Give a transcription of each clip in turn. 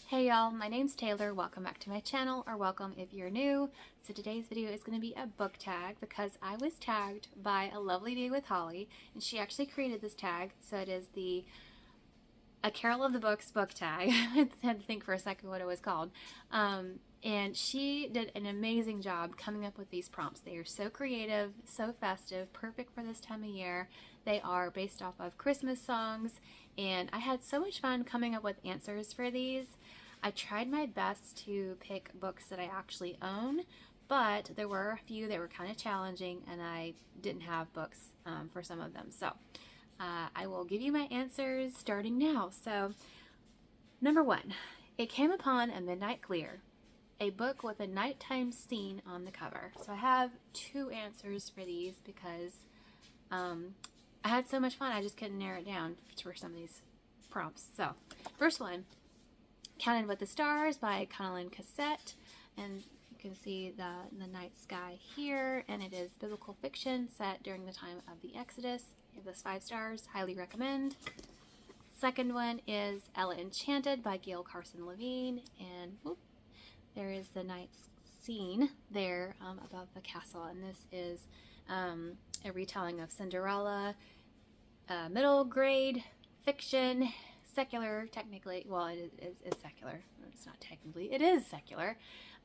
Hey y'all, my name's Taylor. Welcome back to my channel, or welcome if you're new. So today's video is going to be a book tag because I was tagged by A Lovely Day with Holly, and she actually created this tag. So it is the A Carol of the Books book tag. I had to think for a second what it was called. And she did an amazing job coming up with these prompts. They are so creative, so festive, perfect for this time of year. They are based off of Christmas songs, and I had so much fun coming up with answers for these. I tried my best to pick books that I actually own, but there were a few that were kind of challenging, and I didn't have books for some of them. So I will give you my answers starting now. So number one, It Came Upon a Midnight Clear, a book with a nighttime scene on the cover. So I have two answers for these because I had so much fun I just couldn't narrow it down for some of these prompts. So first one, Counted with the Stars by Connellan Cassette, and you can see the night sky here, and it is biblical fiction set during the time of the Exodus. Give this 5 stars, highly recommend. Second one is Ella Enchanted by Gail Carson Levine, and whoop, there is the night scene there above the castle, and this is a retelling of Cinderella, middle grade fiction, secular, technically. Well, it's secular. It's not technically. It is secular.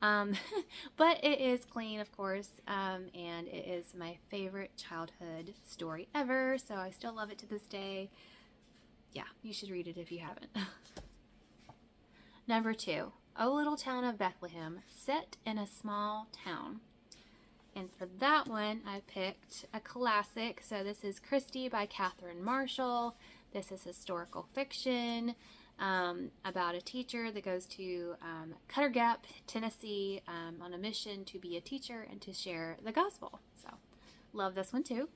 But it is clean, of course, and it is my favorite childhood story ever, so I still love it to this day. Yeah, you should read it if you haven't. Number 2, O Little Town of Bethlehem, set in a small town. And for that one, I picked a classic. So this is Christie by Catherine Marshall. This is historical fiction about a teacher that goes to Cutter Gap, Tennessee, on a mission to be a teacher and to share the gospel. So love this one too.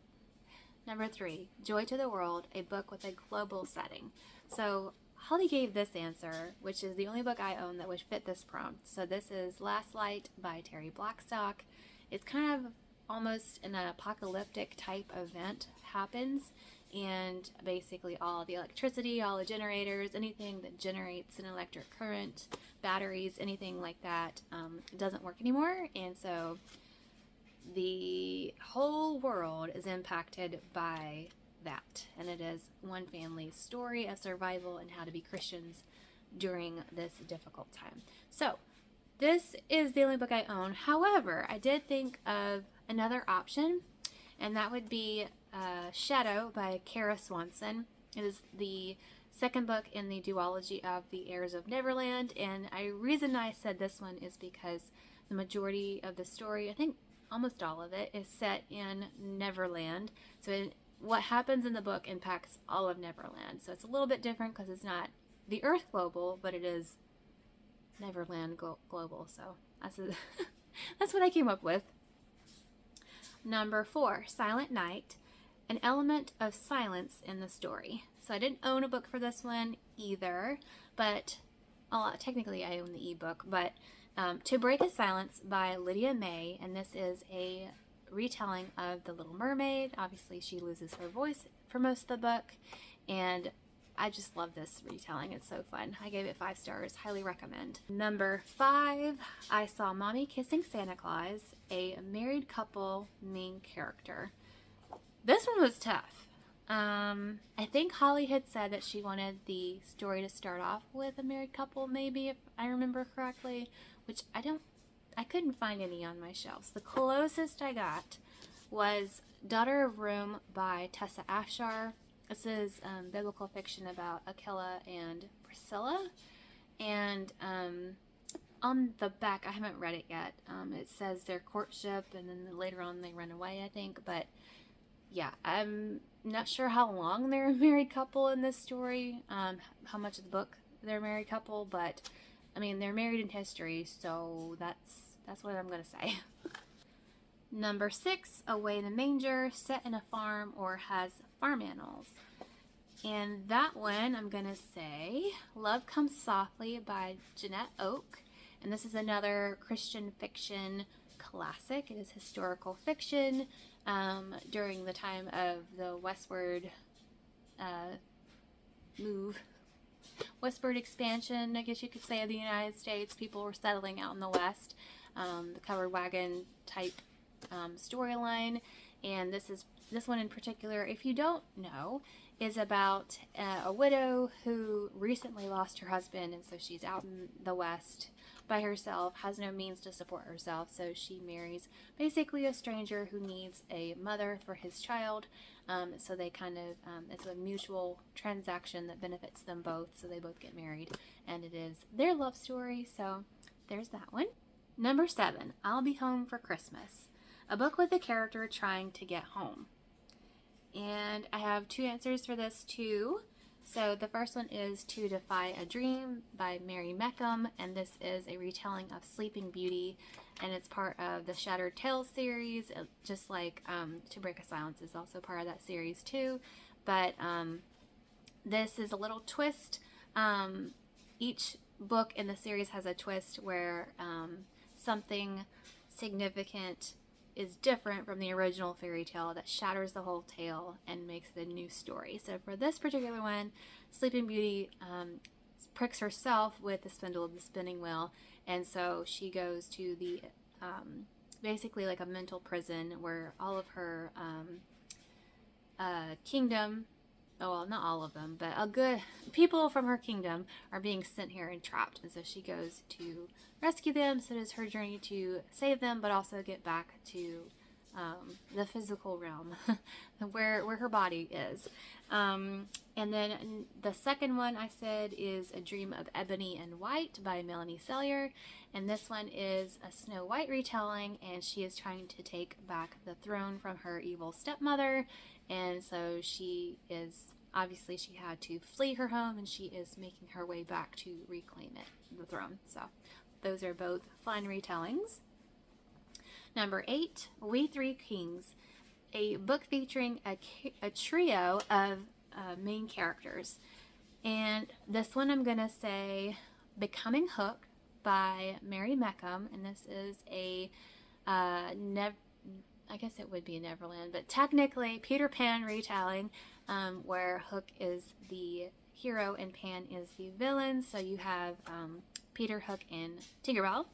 Number 3, Joy to the World, a book with a global setting. So Holly gave this answer, which is the only book I own that would fit this prompt. So this is Last Light by Terry Blackstock. It's kind of almost an apocalyptic type event happens, and basically all the electricity, all the generators, anything that generates an electric current, batteries, anything like that, doesn't work anymore, and so the whole world is impacted by that, and it is one family's story of survival and how to be Christians during this difficult time. So this is the only book I own. However, I did think of another option, and that would be Shadow by Kara Swanson. It is the second book in the duology of The Heirs of Neverland, and the reason I said this one is because the majority of the story, I think almost all of it, is set in Neverland. So what happens in the book impacts all of Neverland. So it's a little bit different because it's not the Earth global, but it is Neverland global. So that's what I came up with. Number 4, Silent Night, an element of silence in the story. So I didn't own a book for this one either, but technically I own the ebook, but To Break a Silence by Lydia May, and this is a retelling of The Little Mermaid. Obviously she loses her voice for most of the book, and I just love this retelling. It's so fun. I gave it 5 stars. Highly recommend. Number 5, I Saw Mommy Kissing Santa Claus, a married couple main character. This one was tough. I think Holly had said that she wanted the story to start off with a married couple, maybe, if I remember correctly, which I couldn't find any on my shelves. The closest I got was Daughter of Room by Tessa Afshar. This is biblical fiction about Aquila and Priscilla, and on the back, I haven't read it yet, it says their courtship, and then later on they run away, I think. But yeah, I'm not sure how long they're a married couple in this story, how much of the book they're a married couple, but I mean, they're married in history, so that's what I'm gonna say. Number 6, Away in a Manger, set in a farm or has farm animals. And that one, I'm going to say Love Comes Softly by Jeanette Oak. And this is another Christian fiction classic. It is historical fiction during the time of the westward move whispered expansion, I guess you could say, of the United States. People were settling out in the West. The covered wagon type storyline, and this one in particular, if you don't know, is about a widow who recently lost her husband, and so she's out in the West by herself, has no means to support herself, so she marries basically a stranger who needs a mother for his child. So they kind of, it's a mutual transaction that benefits them both, so they both get married, and it is their love story, so there's that one. Number 7, I'll Be Home for Christmas, a book with a character trying to get home. And I have 2 answers for this too. So the first one is To Defy a Dream by Mary Meckham, and this is a retelling of Sleeping Beauty, and it's part of the Shattered Tales series, just like To Break a Silence is also part of that series too. But this is a little twist. Each book in the series has a twist where something significant is different from the original fairy tale that shatters the whole tale and makes it a new story. So for this particular one, Sleeping Beauty pricks herself with the spindle of the spinning wheel, and so she goes to the basically like a mental prison where all of her kingdom, well, not all of them, but a good people from her kingdom are being sent here and trapped, and so she goes to rescue them. So it is her journey to save them, but also get back to the physical realm where her body is. And then the second one I said is A Dream of Ebony and White by Melanie Sellier, and this one is a Snow White retelling, and she is trying to take back the throne from her evil stepmother, and so she had to flee her home, and she is making her way back to reclaim the throne. So those are both fun retellings. Number 8, We Three Kings, a book featuring a trio of main characters. And this one I'm going to say Becoming Hook by Mary Meckham, and this is I guess it would be Neverland, but technically Peter Pan retelling, where Hook is the hero and Pan is the villain. So you have Peter, Hook, and Tinkerbell.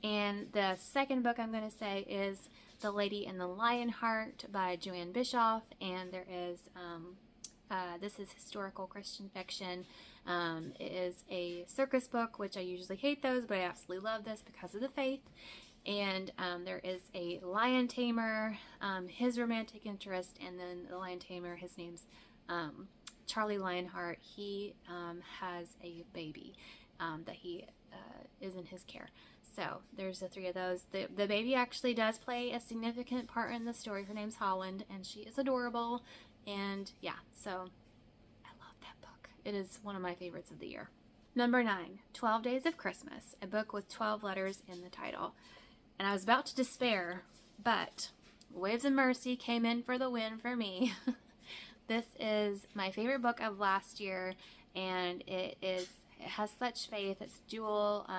And the second book I'm going to say is The Lady and the Lionheart by Joanne Bischoff, and there is this is historical Christian fiction. It is a circus book, which I usually hate those, but I absolutely love this because of the faith. And there is a lion tamer, his romantic interest, and then the lion tamer, his name's Charlie Lionheart. He has a baby that he is in his care. So there's the 3 of those. The baby actually does play a significant part in the story. Her name's Holland, and she is adorable. And yeah, so I love that book. It is one of my favorites of the year. Number 9, 12 Days of Christmas, a book with 12 letters in the title. And I was about to despair, but Waves of Mercy came in for the win for me. This is my favorite book of last year, and it has such faith. It's dual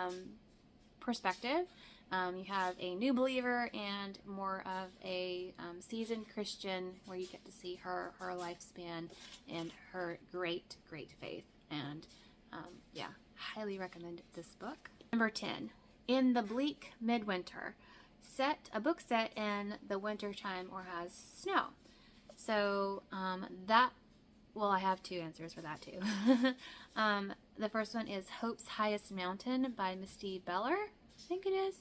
perspective. You have a new believer and more of a seasoned Christian, where you get to see her lifespan and her great faith. And yeah, highly recommend this book. Number 10, In the Bleak Midwinter, a book set in the wintertime or has snow. So I have 2 answers for that too. The first one is Hope's Highest Mountain by Misty Beller, I think it is.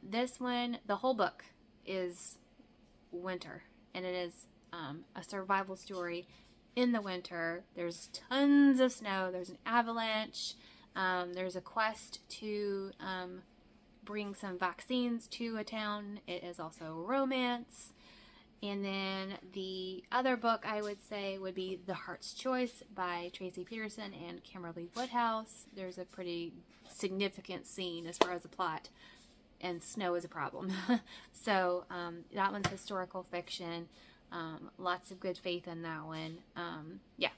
This one, the whole book is winter, and it is a survival story in the winter. There's tons of snow. There's an avalanche. There's a quest to bring some vaccines to a town. It is also romance. And then the other book I would say would be The Heart's Choice by Tracy Peterson and Kimberly Woodhouse. There's a pretty significant scene as far as the plot, and snow is a problem. So that one's historical fiction. Lots of good faith in that one. Yeah.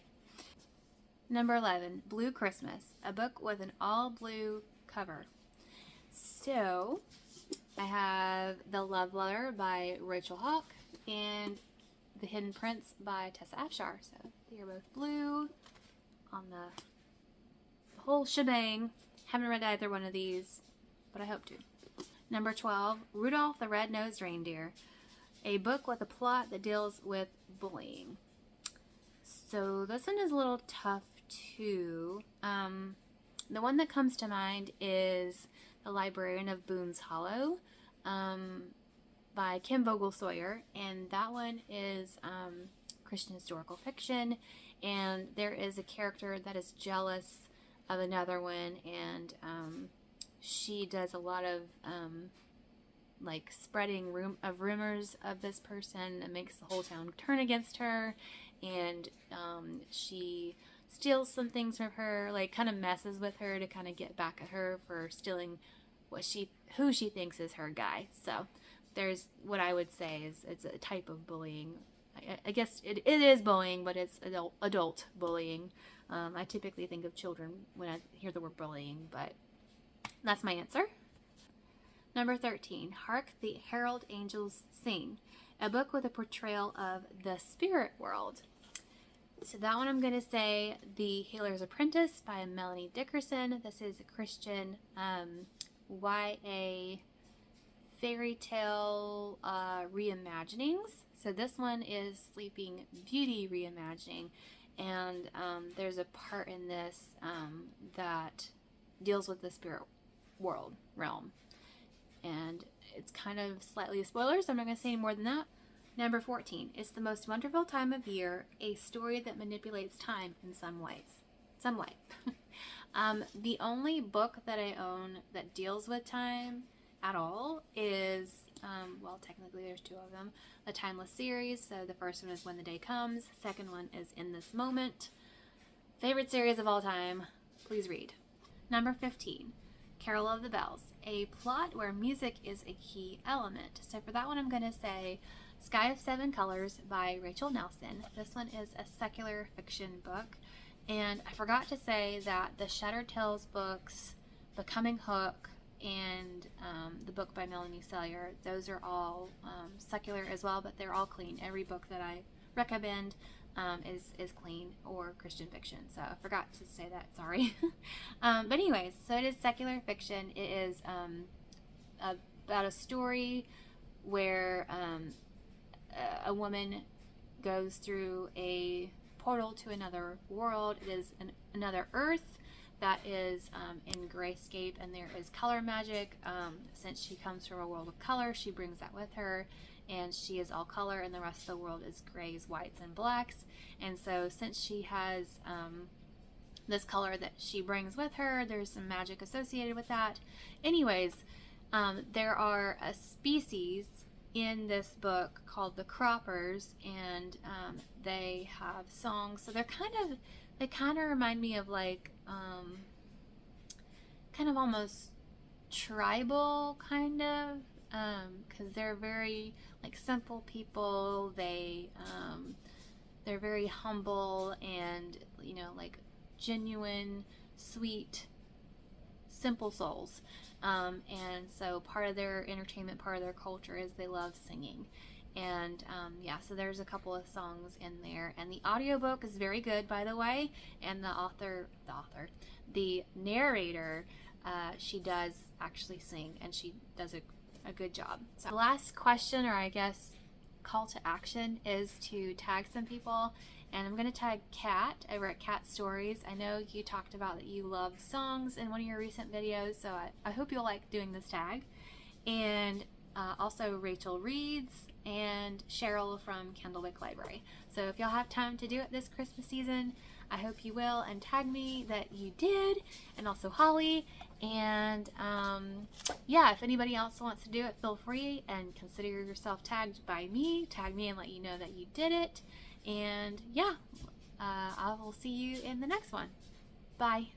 Number 11, Blue Christmas, a book with an all blue cover. So I have The Love Letter by Rachel Hawk and The Hidden Prince by Tessa Afshar. So they are both blue on the whole shebang. Haven't read either one of these, but I hope to. Number 12, Rudolph the Red-Nosed Reindeer, a book with a plot that deals with bullying. So this one is a little tough too. The one that comes to mind is The Librarian of Boone's Hollow by Kim Vogel Sawyer, and that one is Christian historical fiction, and there is a character that is jealous of another one, and she does a lot of like spreading rumors of this person that makes the whole town turn against her, and she steals some things from her, like kind of messes with her to kind of get back at her for stealing who she thinks is her guy. So there's what I would say is it's a type of bullying. I guess it is bullying, but it's adult bullying. I typically think of children when I hear the word bullying, but that's my answer. Number 13, Hark the Herald Angels Sing, a book with a portrayal of the spirit world. So that one I'm going to say The Healer's Apprentice by Melanie Dickerson. This is a Christian YA fairy tale reimaginings. So this one is Sleeping Beauty reimagining, and there's a part in this that deals with the spirit world realm, and it's kind of slightly a spoiler, so I'm not going to say any more than that. Number 14, It's the Most Wonderful Time of Year, a story that manipulates time in some way. The only book that I own that deals with time at all is, well, technically there's two of them, the Timeless series. So the first one is When the Day Comes. Second one is In This Moment. Favorite series of all time. Please read. Number 15, Carol of the Bells, a plot where music is a key element. So for that one, I'm going to say Sky of Seven Colors by Rachel Nelson. This one is a secular fiction book. And I forgot to say that the Shattered Tales books, Becoming Hook, and the book by Melanie Selyer, those are all secular as well, but they're all clean. Every book that I recommend is clean or Christian fiction. So I forgot to say that, sorry. But anyways, so it is secular fiction. It is about a story where a woman goes through a portal to another world. It is another Earth that is in grayscape, and there is color magic. Since she comes from a world of color, she brings that with her, and she is all color, and the rest of the world is grays, whites, and blacks. And so since she has this color that she brings with her, there's some magic associated with that. Anyways, there are a species in this book called the Croppers, and they have songs. So they kind of remind me of like kind of almost tribal kind of, because they're very like simple people. They're very humble and, you know, like genuine, sweet, simple souls. And so part of their entertainment, part of their culture is they love singing. And yeah, so there's a couple of songs in there, and the audiobook is very good, by the way. And the narrator, she does actually sing, and she does a good job. So the last question, or I guess call to action, is to tag some people. And I'm going to tag Kat over at Kat Stories. I know you talked about that you love songs in one of your recent videos, so I hope you'll like doing this tag. And also Rachel Reads and Cheryl from Candlewick Library. So if y'all have time to do it this Christmas season, I hope you will, and tag me that you did, and also Holly. And yeah, if anybody else wants to do it, feel free, and consider yourself tagged by me. Tag me and let you know that you did it. And yeah, I will see you in the next one. Bye.